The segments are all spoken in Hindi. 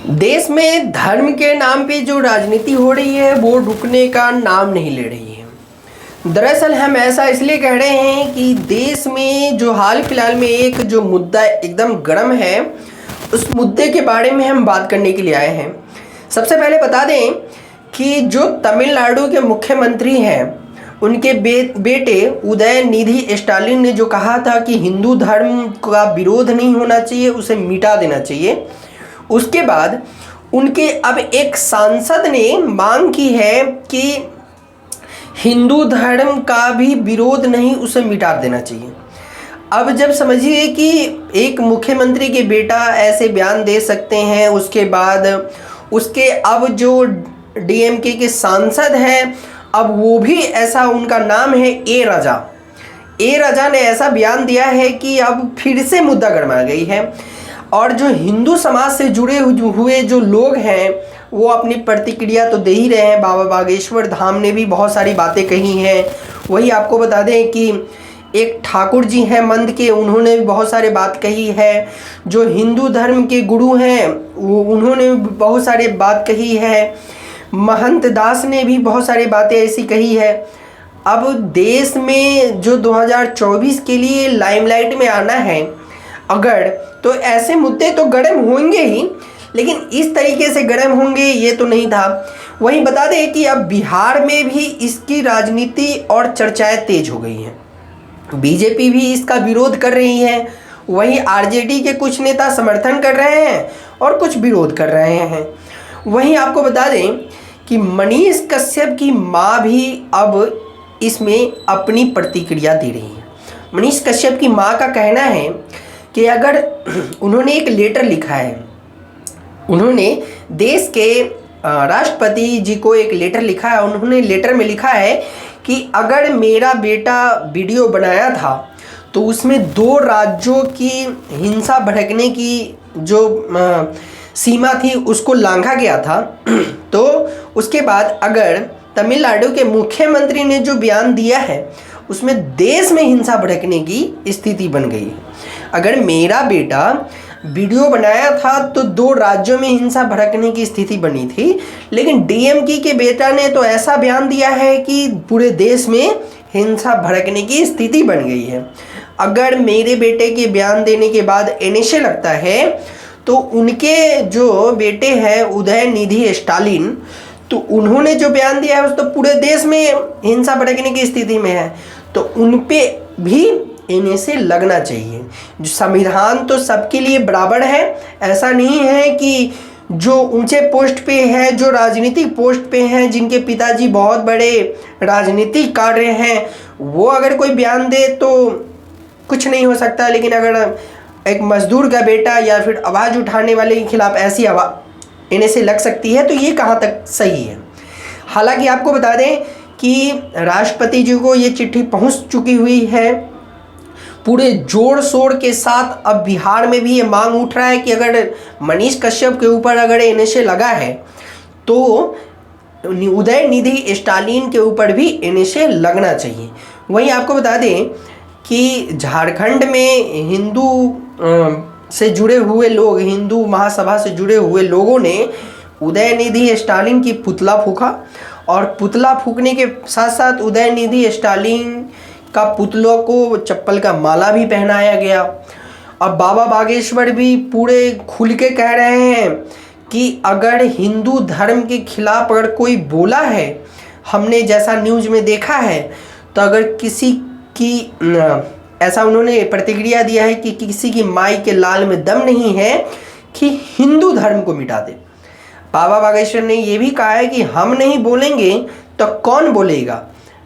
देश में धर्म के नाम पे जो राजनीति हो रही है वो रुकने का नाम नहीं ले रही है। दरअसल हम ऐसा इसलिए कह रहे हैं कि देश में जो हाल फिलहाल में एक जो मुद्दा एकदम गर्म है, उस मुद्दे के बारे में हम बात करने के लिए आए हैं। सबसे पहले बता दें कि जो तमिलनाडु के मुख्यमंत्री हैं, उनके बेटे उदयनिधि स्टालिन ने जो कहा था कि हिंदू धर्म का विरोध नहीं होना चाहिए, उसे मिटा देना चाहिए। उसके बाद उनके अब एक सांसद ने मांग की है कि हिंदू धर्म का भी विरोध नहीं, उसे मिटा देना चाहिए। अब जब समझिए कि एक मुख्यमंत्री के बेटा ऐसे बयान दे सकते हैं, उसके बाद उसके अब जो डीएमके के सांसद हैं, अब वो भी ऐसा, उनका नाम है ए राजा ने ऐसा बयान दिया है कि अब फिर से मुद्दा गरमा गई है। और जो हिंदू समाज से जुड़े हुए जो लोग हैं वो अपनी प्रतिक्रिया तो दे ही रहे हैं। बाबा बागेश्वर धाम ने भी बहुत सारी बातें कही हैं। वही आपको बता दें कि एक ठाकुर जी हैं मंद के, उन्होंने भी बहुत सारी बात कही है। जो हिंदू धर्म के गुरु हैं उन्होंने भी बहुत सारी बात कही है। महंत दास ने भी बहुत सारी बातें ऐसी कही है। अब देश में जो 2024 के लिए लाइमलाइट में आना है अगर, तो ऐसे मुद्दे तो गर्म होंगे ही, लेकिन इस तरीके से गर्म होंगे ये तो नहीं था। वहीं बता दें कि अब बिहार में भी इसकी राजनीति और चर्चाएं तेज हो गई हैं। बीजेपी भी इसका विरोध कर रही है, वहीं आरजेडी के कुछ नेता समर्थन कर रहे हैं और कुछ विरोध कर रहे हैं। वहीं आपको बता दें कि मनीष कश्यप की मां भी अब इसमें अपनी प्रतिक्रिया दे रही है। मनीष कश्यप की मां का कहना है कि अगर उन्होंने एक लेटर लिखा है, उन्होंने देश के राष्ट्रपति जी को एक लेटर लिखा है। उन्होंने लेटर में लिखा है कि अगर मेरा बेटा वीडियो बनाया था तो उसमें 2 राज्यों की हिंसा भड़कने की जो सीमा थी उसको लांघा गया था। तो उसके बाद अगर तमिलनाडु के मुख्यमंत्री ने जो बयान दिया है उसमें देश में हिंसा भड़कने की स्थिति बन गई है। अगर मेरा बेटा वीडियो बनाया था तो 2 राज्यों में हिंसा भड़कने की स्थिति बनी थी, लेकिन डीएमके के बेटा ने तो ऐसा बयान दिया है कि पूरे देश में हिंसा भड़कने की स्थिति बन गई है। अगर मेरे बेटे के बयान देने के बाद एनएसए लगता है तो उनके जो बेटे हैं उदयनिधि स्टालिन, तो उन्होंने जो बयान दिया है उस तो पूरे देश में हिंसा भड़कने की स्थिति में है, तो उन पे भी एनएसए लगना चाहिए। जो संविधान तो सबके लिए बराबर है, ऐसा नहीं है कि जो ऊंचे पोस्ट पे है, जो राजनीतिक पोस्ट पे हैं, जिनके पिताजी बहुत बड़े राजनीतिक कार्य हैं, वो अगर कोई बयान दे तो कुछ नहीं हो सकता, लेकिन अगर एक मजदूर का बेटा या फिर आवाज़ उठाने वाले के खिलाफ ऐसी एनएसए लग सकती है, तो ये कहाँ तक सही है। हालांकि आपको बता दें कि राष्ट्रपति जी को ये चिट्ठी पहुंच चुकी हुई है पूरे जोर शोर के साथ। अब बिहार में भी ये मांग उठ रहा है कि अगर मनीष कश्यप के ऊपर अगर एनएसए लगा है तो उदयनिधि स्टालिन के ऊपर भी एनएसए लगना चाहिए। वहीं आपको बता दें कि झारखंड में हिंदू से जुड़े हुए लोग, हिंदू महासभा से जुड़े हुए लोगों ने उदयनिधि स्टालिन की पुतला फूंका, और पुतला फूंकने के साथ साथ उदयनिधि स्टालिन का पुतलों को चप्पल का माला भी पहनाया गया। अब बाबा बागेश्वर भी पूरे खुल के कह रहे हैं कि अगर हिंदू धर्म के खिलाफ अगर कोई बोला है, हमने जैसा न्यूज़ में देखा है, तो अगर किसी की ऐसा उन्होंने प्रतिक्रिया दिया है कि किसी की माई के लाल में दम नहीं है कि हिंदू धर्म को मिटा दे। बाबा बागेश्वर ने यह भी कहा है कि हम नहीं बोलेंगे तो कौन बोलेगा।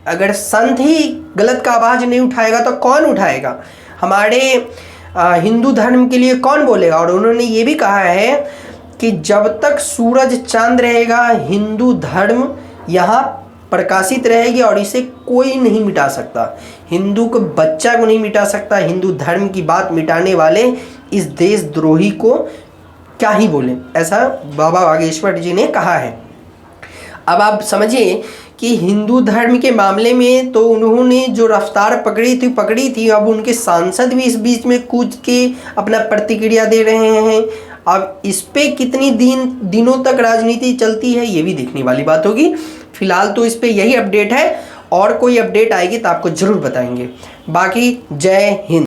अगर संत ही गलत का आवाज़ नहीं उठाएगा तो कौन उठाएगा, हमारे हिंदू धर्म के लिए कौन बोलेगा। और उन्होंने ये भी कहा है कि जब तक सूरज चांद रहेगा हिंदू धर्म यहाँ प्रकाशित रहेगी और इसे कोई नहीं मिटा सकता। हिंदू को बच्चा को नहीं मिटा सकता। हिंदू धर्म की बात मिटाने वाले इस देशद्रोही को क्या ही बोले, ऐसा बाबा बागेश्वर जी ने कहा है। अब आप समझिए कि हिंदू धर्म के मामले में तो उन्होंने जो रफ्तार पकड़ी थी, अब उनके सांसद भी इस बीच में कूद के अपना प्रतिक्रिया दे रहे हैं। अब इस पे कितनी दिनों तक राजनीति चलती है ये भी देखने वाली बात होगी। फिलहाल तो इस पे यही अपडेट है, और कोई अपडेट आएगी तो आपको ज़रूर बताएंगे। बाकी जय हिंद।